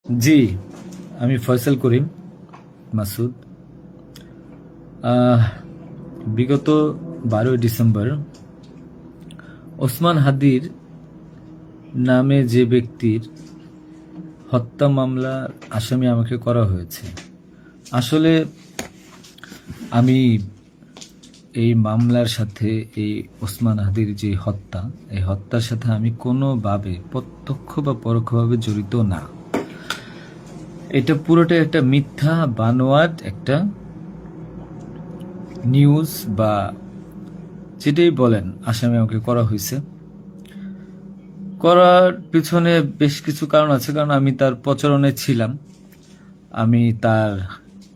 জি, আমি ফয়সাল করিম মাসুদ। আহ, বিগত 12ই ডিসেম্বর ওসমান হাদির নামে যে ব্যক্তির হত্যা মামলার আসামি আমাকে করা হয়েছে। আসলে আমি এই মামলার সাথে, এই ওসমান হাদির যে হত্যা, এই হত্যার সাথে আমি কোনোভাবে প্রত্যক্ষ বা পরোক্ষভাবে জড়িত না। এটা পুরোটাই একটা মিথ্যা বানোয়াট একটা নিউজ, বা যেটাই বলেন আসামি আমাকে করা হয়েছে। করার পিছনে বেশ কিছু কারণ আছে, কারণ আমি তার প্রচারণে ছিলাম। আমি তার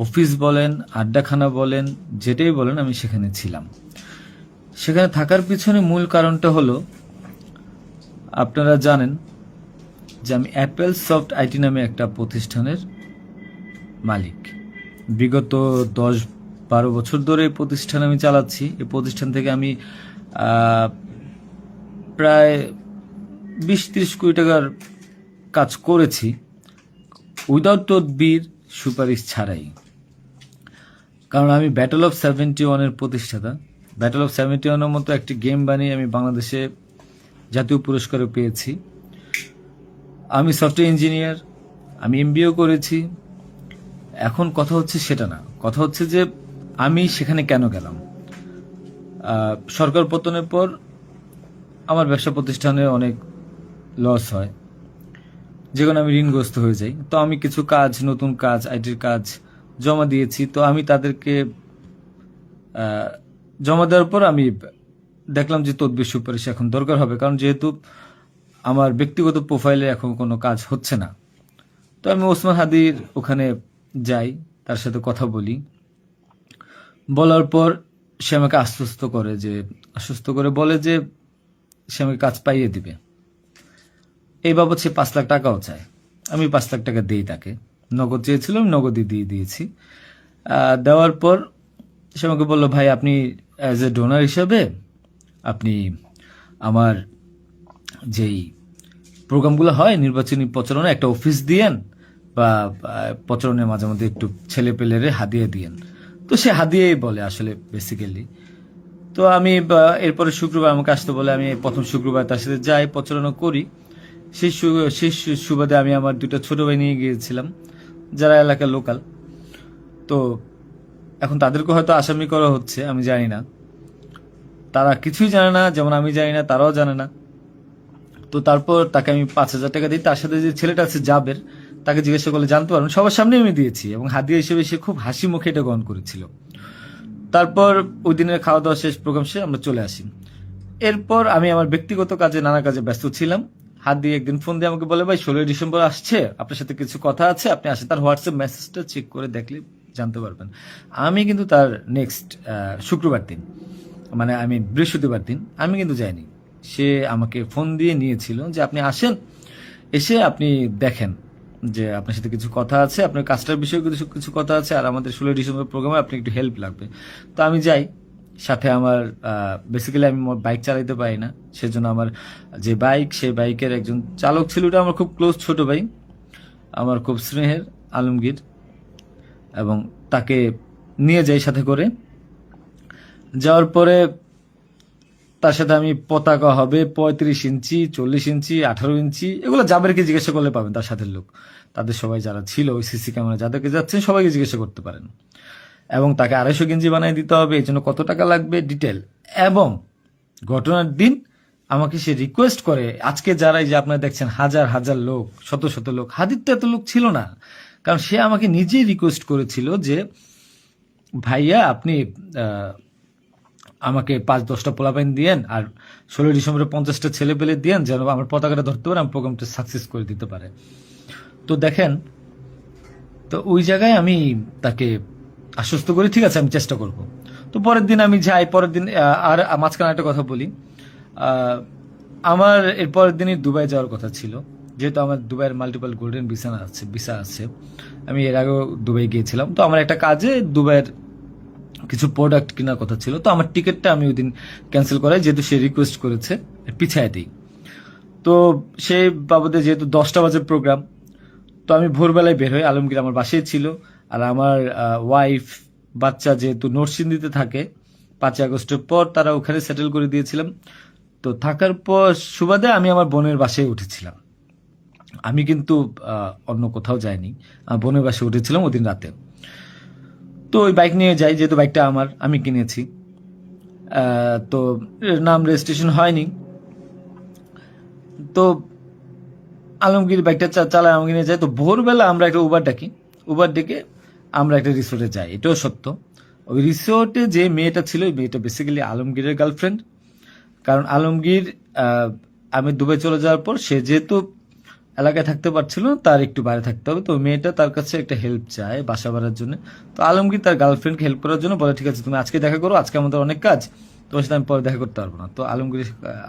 অফিস বলেন, আড্ডাখানা বলেন, যেটাই বলেন, আমি সেখানে ছিলাম। সেখানে থাকার পিছনে মূল কারণটা হলো, আপনারা জানেন যে আমি অ্যাপেল সফট আইটি নামে একটা প্রতিষ্ঠানের মালিক। বিগত 10-12 বছর ধরে এই প্রতিষ্ঠান আমি চালাচ্ছি। এই প্রতিষ্ঠান থেকে আমি প্রায় 20-30 কোটি টাকার কাজ করেছি, উইদাউট তদবির, সুপারিশ ছাড়াই। কারণ আমি ব্যাটল অফ 71-এর প্রতিষ্ঠাতা। ব্যাটল অফ 71-এর মতো একটি গেম বানিয়ে আমি বাংলাদেশে জাতীয় পুরস্কারও পেয়েছি। আমি সফটওয়্যার ইঞ্জিনিয়ার, আমি এমবিএও করেছি। এখন কথা হচ্ছে সেটা না, কথা হচ্ছে যে আমি সেখানে কেন গেলাম। সরকার পতনের পর আমার ব্যবসা প্রতিষ্ঠানে অনেক লস হয়, যেখানে আমি ঋণগ্রস্ত হয়ে যাই। তো আমি কিছু কাজ, নতুন কাজ, আইটির কাজ জমা দিয়েছি। তো আমি তাদেরকে জমা দেওয়ার পর আমি দেখলাম যে তদবির সুপারিশ এখন দরকার হবে, কারণ যেহেতু আমার ব্যক্তিগত প্রোফাইলে এখন কোনো কাজ হচ্ছে না। তো আমি ওসমান হাদির ওখানে যাই, তার সাথে কথা বলি। বলার পর সে আমাকে আশ্বস্ত করে বলে যে সে আমাকে কাজ পাইয়ে দিবে। এই বাবদ সে 5 লাখ টাকাও চায়। আমি 5 লাখ টাকা দিই তাকে। নগদ চেয়েছিল, আমি নগদই দিয়ে দিয়েছি। দেওয়ার পর সে আমাকে বললো, ভাই আপনি অ্যাজ এ ডোনার হিসাবে আপনি আমার যেই প্রোগ্রামগুলো হয় নির্বাচনী প্রচারণা, একটা অফিস দিয়েন, বা প্রচারণের মাঝে মধ্যে একটু ছেলে পেলেরে হাদিয়া দিয়েন। তো সে হাদিয়াই বলে আসলে বেসিক্যালি। তো আমি এরপরে শুক্রবার আমাকে আসতে বলে, আমি প্রথম শুক্রবার তার সাথে যাই, প্রচারণা করি। সেই সুবাদে আমি আমার 2টা ছোট ভাই নিয়ে গিয়েছিলাম, যারা এলাকার লোকাল। তো এখন তাদেরকে হয়তো আসামি করা হচ্ছে, আমি জানি না। তারা কিছুই জানে না, যেমন আমি জানি না, তারাও জানে না। তো তারপর তাকে আমি 5,000 টাকা দিই। তার সাথে যে ছেলেটা আছে জাবের, তাকে জিজ্ঞাসা করলে জানতে পারবেন, সবার সামনে আমি দিয়েছি, এবং হাদিয়া হিসেবে সে খুব হাসি মুখে এটা গ্রহণ করেছিল। তারপর ওই দিনের খাওয়া দাওয়া শেষ, প্রোগ্রাম শেষ, আমরা চলে আসি। এরপর আমি আমার ব্যক্তিগত কাজে, নানা কাজে ব্যস্ত ছিলাম। হাত দিয়ে একদিন ফোন দিয়ে আমাকে বলে, ভাই 16ই ডিসেম্বর আসছে, আপনার সাথে কিছু কথা আছে, আপনি আসেন। তার হোয়াটসঅ্যাপ মেসেজটা চেক করে দেখলে জানতে পারবেন। আমি কিন্তু তার নেক্সট শুক্রবার দিন, মানে আমি বৃহস্পতিবার দিন, আমি কিন্তু যাইনি। সে আমাকে ফোন দিয়ে নিয়েছিল যে আপনি আসেন, এসে আপনি দেখেন যে আপনার সাথে কিছু কথা আছে, আপনার কাজটার বিষয়ে কিছু কিছু কথা আছে, আর আমাদের 16ই ডিসেম্বর প্রোগ্রামে আপনি একটু হেল্প লাগবে। তো আমি যাই। সাথে আমার বেসিক্যালি আমি বাইক চালাইতে পারি না, সেজন্য আমার যে বাইক, সেই বাইকের একজন চালক ছিল, ওটা আমার খুব ক্লোজ ছোট ভাই, আমার খুব স্নেহের, আলমগীর। এবং তাকে নিয়ে যাই সাথে করে। যাওয়ার পরে তার সাথে আমি, পতাকা হবে 35 ইঞ্চি, 40 ইঞ্চি, 18 ইঞ্চি, এগুলো জাবেরকে জিজ্ঞাসা করলে পাবেন, তার সাথে লোক, তাদের সবাই যারা ছিল ওই সিসি ক্যামেরা যাদেরকে যাচ্ছেন সবাইকে জিজ্ঞাসা করতে পারেন। এবং তাকে 250 গেঞ্জি বানিয়ে দিতে হবে, এই জন্য কত টাকা লাগবে ডিটেল। এবং ঘটনার দিন আমাকে সে রিকোয়েস্ট করে, আজকে যারা এই যে আপনারা দেখছেন হাজার হাজার লোক, শত শত লোক, হাদির তো এত লোক ছিল না, কারণ সে আমাকে নিজেই রিকোয়েস্ট করেছিল যে ভাইয়া আপনি আমাকে 5-10টা পোলাপাইন দিয়েন, আর 16ই ডিসেম্বরে 50টা ছেলে পেলে দিয়েন, যেন আমার পতাকাটা ধরতে পারে, আমার প্রোগ্রামটা সাকসেস করে দিতে পারে। তো দেখেন, তো ওই জায়গায় আমি তাকে আশ্বস্ত করি, ঠিক আছে আমি চেষ্টা করব। তো পরের দিন আমি যাই। পরের দিন আর মাঝখানে একটা কথা বলি, আমার এর পরের দিনই দুবাই যাওয়ার কথা ছিল, যেহেতু আমার দুবাইয়ের মাল্টিপল গোল্ডেন ভিসা আছে। আমি এর আগেও দুবাই গিয়েছিলাম। তো আমার একটা কাজে দুবাইয়ের কিছু প্রোডাক্ট কেনার কথা ছিল। তো আমার টিকিটটা আমি ওই দিন ক্যান্সেল করাই, যেহেতু সে রিকোয়েস্ট করেছে, পিছায় দিই। তো সেই বাবদে যেহেতু 10টা বাজে প্রোগ্রাম, তো আমি ভোরবেলায় বের হই, আলমগীর আমার বাসায় ছিল। আর আমার ওয়াইফ, বাচ্চা যেহেতু নরসিংদীতে থাকে, 5ই আগস্টের পর তারা ওখানে সেটেল করে দিয়েছিলাম। তো থাকার পর সুবাদে আমি আমার বোনের বাসায় উঠেছিলাম। আমি কিন্তু অন্য কোথাও যাইনি, আমার বোনের বাসায় উঠেছিলাম ওদিন রাতে। তো ওই বাইক নিয়ে যাই, যেহেতু বাইকটা আমি কিনেছি। তো নাম রেজিস্ট্রেশন হয়নি। তো আলমগীর বাইকটা চালায়, আলমগীর নিয়ে যায়। তো ভোরবেলা আমরা একটা উবার ডেকে আমরা একটা রিসোর্টে যাই, এটাও সত্য। ওই রিসোর্টে যে মেয়েটা ছিল, ওই মেয়েটা বেসিক্যালি আলমগীরের গার্লফ্রেন্ড। কারণ আলমগীর আমি দুবাই চলে যাওয়ার পর সে যেহেতু এলাকায় থাকতে পারছিল না, তার একটু বাইরে থাকতে হবে। তো মেয়েটা তার কাছে একটা হেল্প চায় বাসা ভাড়ার জন্য। তো আলমগীর তার গার্লফ্রেন্ডকে হেল্প করার জন্য বলে, ঠিক আছে তুমি আজকে দেখা করো, আজকে আমাদের অনেক কাজ, তোমার সাথে আমি পরে দেখা করতে পারবো না। তো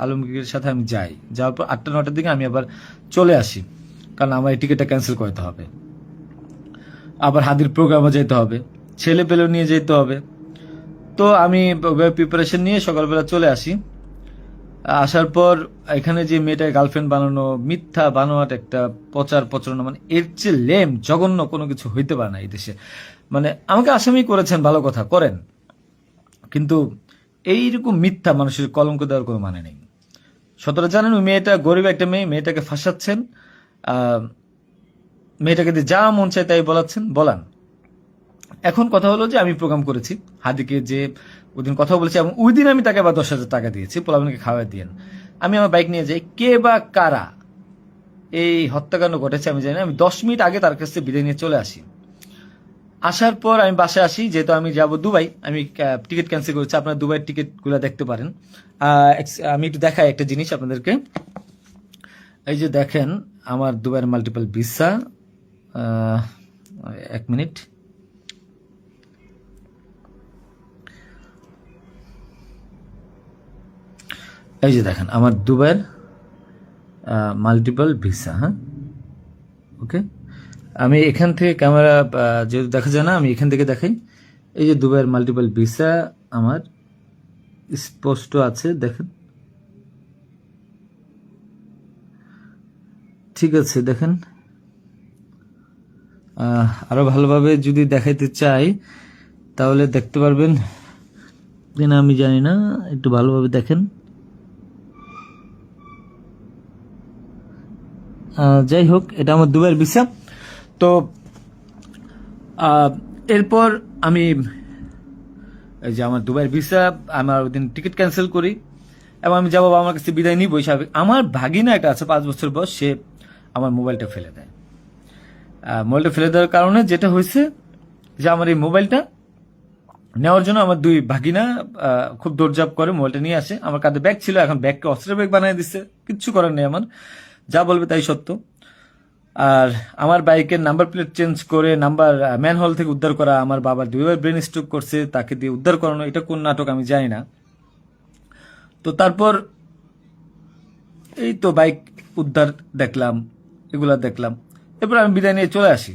আলমগীরের সাথে আমি যাই, যাওয়ার পর 8টা-9টার দিকে আমি আবার চলে আসি, কারণ আমার এই টিকিটটা ক্যান্সেল করতে হবে। আবার হাদির প্রোগ্রামে যেতে হবে, ছেলে পেলেও নিয়ে যেতে হবে। তো আমি প্রিপারেশন নিয়ে সকালবেলা চলে আসি। আসার পর এখানে যে মেয়েটার গার্লফ্রেন্ড বানানো, মিথ্যা বানোয়াট একটা প্রচারণা, মানে এর চেয়ে লেম জঘন্য কোনো কিছু হইতে পারে না এই দেশে। মানে আমাকে আসামি করেছেন, ভালো কথা করেন, কিন্তু এইরকম মিথ্যা মানুষের কলঙ্ক দেওয়ার কোনো মানে নেই। সতরা জানেন, ওই মেয়েটা গরিব একটা মেয়ে, মেয়েটাকে ফাঁসাচ্ছেন, মেয়েটাকে দিয়ে যা মন চায় তাই বলান। এখন কথা হলো যে আমি প্রোগ্রাম করেছি, হাদিকে যে ওইদিন কথা বলেছি, এবং ওই দিন আমি তাকে আবার 10,000 টাকা দিয়েছি, পোলাপানকে খাওয়া দিয়েন। আমি আমার বাইক নিয়ে যাই, কে বা কারা এই হত্যাকাণ্ড ঘটেছে আমি জানি না। আমি 10 মিনিট আগে তার কাছে বিদায় নিয়ে চলে আসি। আসার পর আমি বাসায় আসি, যেহেতু আমি যাব দুবাই, আমি টিকিট ক্যান্সেল করেছি। আপনারা দুবাইয়ের টিকিটগুলো দেখতে পারেন। আমি একটু দেখাই একটা জিনিস আপনাদেরকে। এই যে দেখেন আমার দুবাইয়ের মাল্টিপল ভিসা। 1 মিনিট। এই যে দেখেন আমার দুবাইয়ের মাল্টিপল ভিসা। হ্যাঁ, ওকে। আমি এখান থেকে ক্যামেরা যেহেতু দেখা যায় না, আমি এখান থেকে দেখাই। এই যে দুবাইয়ের মাল্টিপল ভিসা আমার স্পষ্ট আছে, দেখেন। ঠিক আছে, দেখেন। আরো ভালোভাবে যদি দেখাইতে চাই তাহলে দেখতে পারবেন কিনা আমি জানি না, একটু ভালোভাবে দেখেন। যাই হোক, এটা আমার দুবাইয়ের ভিসা। তো এরপর আমি এই যে আমার দুবাইয়ের ভিসা, আমার ওই দিন টিকিট ক্যান্সেল করি এবং আমি যাবো আমার কাছে বিদায় নিই বৈশাখ। আমার ভাগিনা একটা আছে 5 বছর বয়স, সে আমার মোবাইলটা ফেলে দেয়। মোবাইলটা ফেলে দেওয়ার কারণে যেটা হয়েছে যে আমার এই মোবাইলটা নেওয়ার জন্য আমার 2 ভাগিনা খুব দৌড়ঝাঁপ করে মোবাইলটা নিয়ে আসে। আমার কাঁধে ব্যাগ ছিল, এখন ব্যাগকে অস্ত্রের ব্যাগ বানিয়ে দিচ্ছে, কিচ্ছু করার নেই আমার, যা বলবে তাই সত্য। আর আমার বাইকের নাম্বার প্লেট চেঞ্জ করে নাম্বার ম্যানহোল থেকে উদ্ধার করা, আমার বাবার 2বার ব্রেন স্ট্রোক করছে, তাকে দিয়ে উদ্ধার করানো, এটা কোন নাটক আমি জানি না। তো তারপর এই তো বাইক উদ্ধার দেখলাম, এগুলা দেখলাম। এরপর আমি বিদায় নিয়ে চলে আসি।